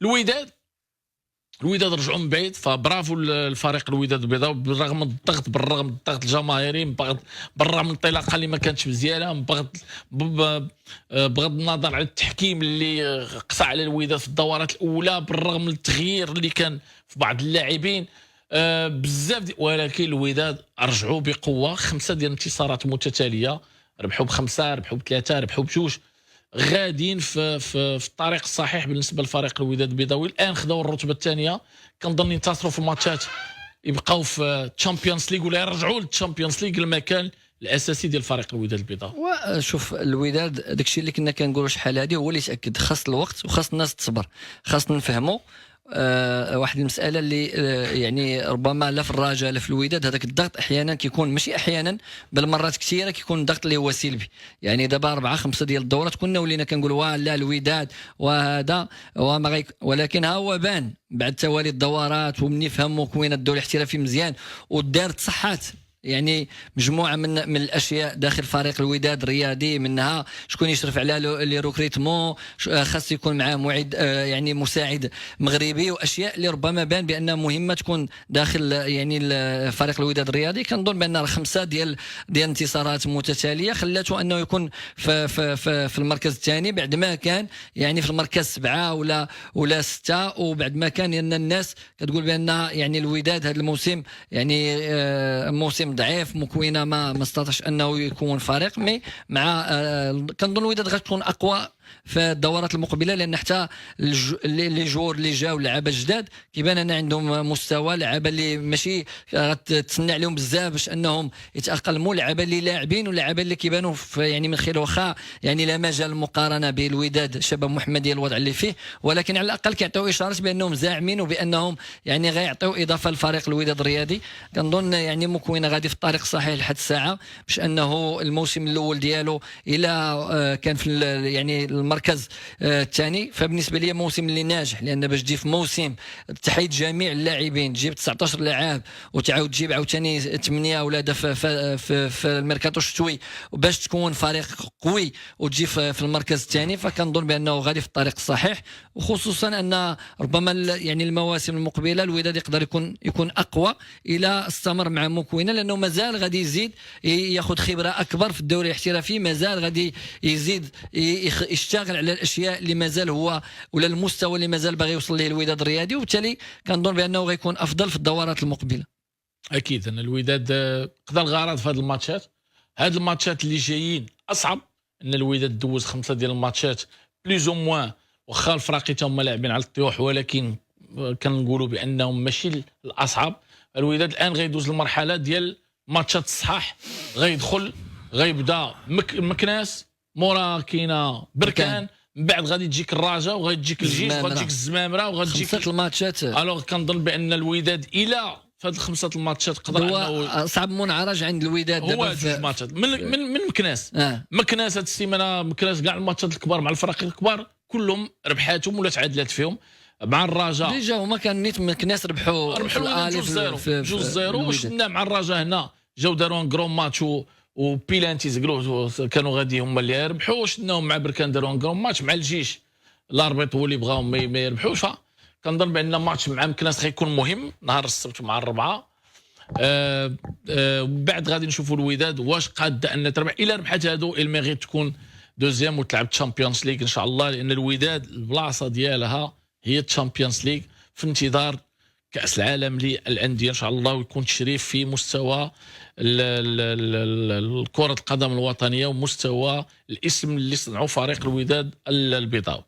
الوداد رجعوا من بعيد، فبرافو الفريق الوداد البيضاوي بالرغم من الضغط، بالرغم من الضغط الجماهيري، بالرغم من الانطلاقه اللي ما كانتش مزيانه، بغض النظر على التحكيم اللي قسى على الوداد في الدورات الاولى، بالرغم من التغيير اللي كان في بعض اللاعبين بزاف ولكن الوداد رجعوا بقوه. 5 ديال الانتصارات متتاليه، ربحوا ب5، ربحوا ب3، ربحوا ب2، غاديين في الطريق الصحيح بالنسبه لفريق الوداد البيضاوي. الان خداو الرتبه الثانيه، كنظن ينتصروا في الماتشات يبقاو في الشامبيونز ليغ ولا يرجعوا للشامبيونز ليغ المكان الاساسي ديال فريق الوداد البيضاوي. وشوف الوداد داكشي اللي كنا كنقولوا شحال هذه هو اللي تاكد، خاص الوقت وخاص الناس تصبر، خاصنا نفهموا واحد المساله اللي يعني ربما لا في الرجاء لا في الوداد هذاك الضغط احيانا كيكون، ماشي احيانا بل مرات كثيره كيكون الضغط اللي هو سلبي. يعني دابا 4 5 ديال الدورات كنا ولينا كنقولوا لا الوداد وهذا وما ولكن ها هو بان بعد توالي الدورات ومني فهموا كوين الدوري الاحترافي مزيان ودارت صحات. يعني مجموعه من الاشياء داخل فريق الوداد الرياضي، منها شكون يشرف على لي روكريتمون، خاص يكون معاه معد يعني مساعد مغربي، واشياء اللي ربما بان بانها مهمه تكون داخل يعني فريق الوداد الرياضي. كنظن بان 5 ديال انتصارات متتاليه خلاته انه يكون في المركز الثاني، بعد ما كان يعني في المركز 7 ولا 6، وبعد ما كان ان الناس كتقول بان يعني الوداد هذا الموسم يعني موسم ضعيف، مكوينه ما استطاعش انه يكون فريق. مي مع كنظن الوداد غتكون اقوى في الدورات المقبله، لان حتى لي جور اللي جاوا لعابه جداد كيبان ان عندهم مستوى، لعابه اللي ماشي غتسنى عليهم بزاف باش انهم يتاقلموا، لعابه اللي لاعبين ولعابه اللي كيبانوا يعني من خلال واخا يعني لا مجال المقارنه بالوداد شباب محمد ديال الوضع اللي فيه، ولكن على الاقل كيعطيو اشارات بانهم زاعمين وبانهم يعني غيعطيو اضافه لفريق الوداد الرياضي. كنظن يعني مكوينه غادي في الطريق الصحيح لحد الساعه، باش انه الموسم الاول ديالو الى كان في يعني المركز الثاني، فبالنسبه لي موسم اللي ناجح، لان باش تجي في موسم تحيد جميع اللاعبين، تجيب 19 لاعب وتعاود تجيب عاوتاني 8 اولاد في الميركاتو الشتوي باش تكون فريق قوي وتجي في المركز الثاني، فكنظن بانه غادي في الطريق الصحيح. وخصوصا ان ربما يعني المواسم المقبله الوداد يقدر يكون اقوى الى استمر مع مكوينه، لانه مازال غادي يزيد ياخذ خبره اكبر في الدوري الاحترافي، مازال غادي يزيد يشتغل على الاشياء اللي مازال هو ولا المستوى اللي مازال باغي يوصل ليه الوداد الرياضي، وبالتالي كنظن بانه غيكون افضل في الدورات المقبله. اكيد ان الوداد قضى الغرض في هذه الماتشات. هاد الماتشات اللي جايين اصعب، ان الوداد دوز 5 ديال الماتشات بليز او موان، واخا الفراقيته هما لاعبين على الطيوح، ولكن كنقولوا بانهم ماشي الاصعب. الوداد الان غيدوز المرحله ديال ماتشات الصحاح، غيدخل غيبدا مكناس، مورا كاينه بركان، من بعد غادي تجيك الرجاء وغادي تجيك الجيش وغادي تجيك الزمامره وغادي تجيك 5 الماتشات. الوغ كنظن بان الوداد الى في هذه ال5 الماتشات قدر انه صعب منعرج عند الوداد هو 2 ماتشات من مكناس. مكناس هذه السيمانه، مكناس كاع الماتشات الكبار مع الفرق الكبار كلهم ربحاتهم ولا تعادلات فيهم. مع الرجاء ديجا هما كان نيت مكناس ربحوا 2-0 وشفنا مع الرجاء هنا جاو داروا ان كرون ماتش وبيلانتيز كانوا غادي هما اللي يربحوا، شفناهم مع بركان داروا ان كرون ماتش مع الجيش، الاربيط هو اللي بغاهم ما يربحوش. كنظن بان ماتش مع مكناس غيكون مهم نهار السبت مع الربعه. بعد غادي نشوفوا الوداد واش قاده ان تربح. الا ربحت هادو الميغي تكون دوزيام وتلعب تشامبيونز ليغ ان شاء الله، لان الوداد البلاصه ديالها هي الشامبيونز ليغ، في انتظار كاس العالم للانديه ان شاء الله، ويكون تشريف في مستوى كره القدم الوطنيه ومستوى الاسم اللي صنعوا فريق الوداد البيضاوي.